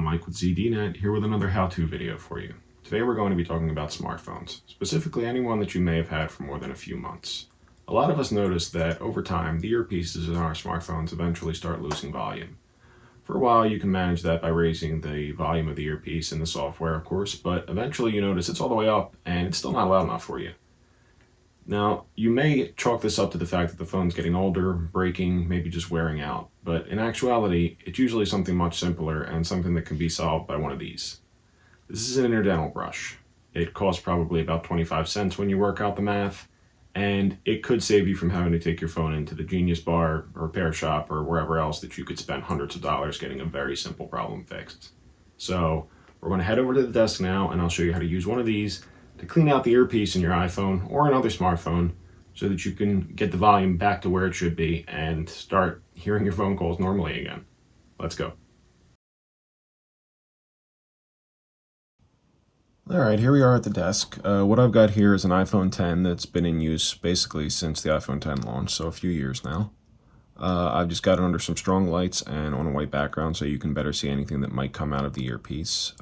Mike with ZDNet, here with another how-to video for you. Today we're going to be talking about smartphones, specifically anyone that you may have had for more than a few months. A lot of us notice that over time, the earpieces in our smartphones eventually start losing volume. For a while, you can manage that by raising the volume of the earpiece in the software, of course, but eventually you notice it's all the way up and it's still not loud enough for you. Now, you may chalk this up to the fact that the phone's getting older, breaking, maybe just wearing out, but in actuality, it's usually something much simpler and something that can be solved by one of these. This is an interdental brush. It costs probably about 25 cents when you work out the math, and it could save you from having to take your phone into the Genius Bar or repair shop or wherever else that you could spend hundreds of dollars getting a very simple problem fixed. So we're going to head over to the desk now, and I'll show you how to use one of these to clean out the earpiece in your iPhone or another smartphone so that you can get the volume back to where it should be and start hearing your phone calls normally again. Let's go. Alright, here we are at the desk. What I've got here is an iPhone X that's been in use basically since the iPhone X launched, so a few years now. I've just got it under some strong lights and on a white background so you can better see anything that might come out of the earpiece.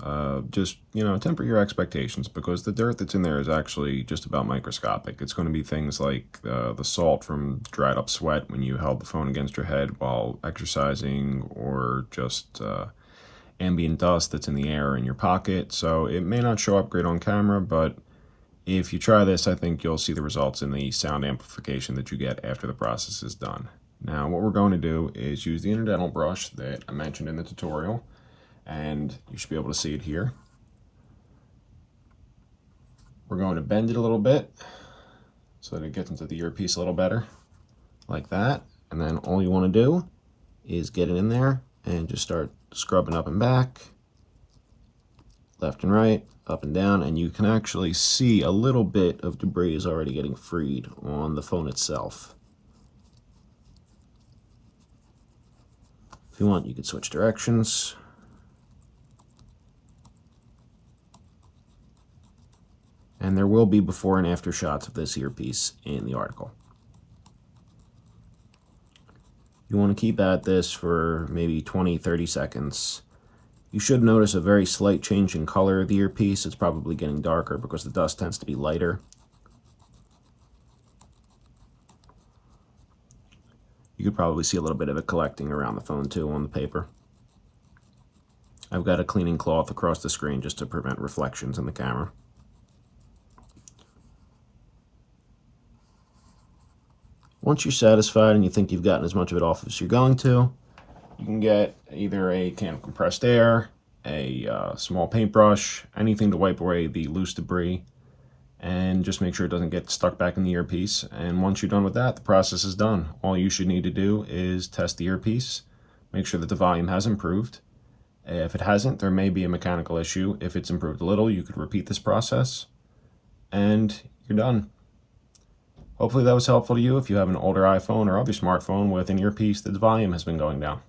Just, temper your expectations because the dirt that's in there is actually just about microscopic. It's going to be things like the salt from dried up sweat when you held the phone against your head while exercising, or just ambient dust that's in the air in your pocket. So it may not show up great on camera, but if you try this, I think you'll see the results in the sound amplification that you get after the process is done. Now, what we're going to do is use the interdental brush that I mentioned in the tutorial, and you should be able to see it here. We're going to bend it a little bit so that it gets into the earpiece a little better, like that. And then all you want to do is get it in there and just start scrubbing up and back, left and right, up and down, and you can actually see a little bit of debris is already getting freed on the phone itself. If you want, you could switch directions. And there will be before and after shots of this earpiece in the article. You want to keep at this for maybe 20-30 seconds. You should notice a very slight change in color of the earpiece. It's probably getting darker because the dust tends to be lighter. You could probably see a little bit of it collecting around the phone too on the paper. I've got a cleaning cloth across the screen just to prevent reflections in the camera. Once you're satisfied and you think you've gotten as much of it off as you're going to, you can get either a can of compressed air, a small paintbrush, anything to wipe away the loose debris, and just make sure it doesn't get stuck back in the earpiece. And once you're done with that, the process is done. All you should need to do is test the earpiece, make sure that the volume has improved. If it hasn't, there may be a mechanical issue. If it's improved a little, you could repeat this process, and you're done. Hopefully that was helpful to you if you have an older iPhone or other smartphone with an earpiece that's volume has been going down.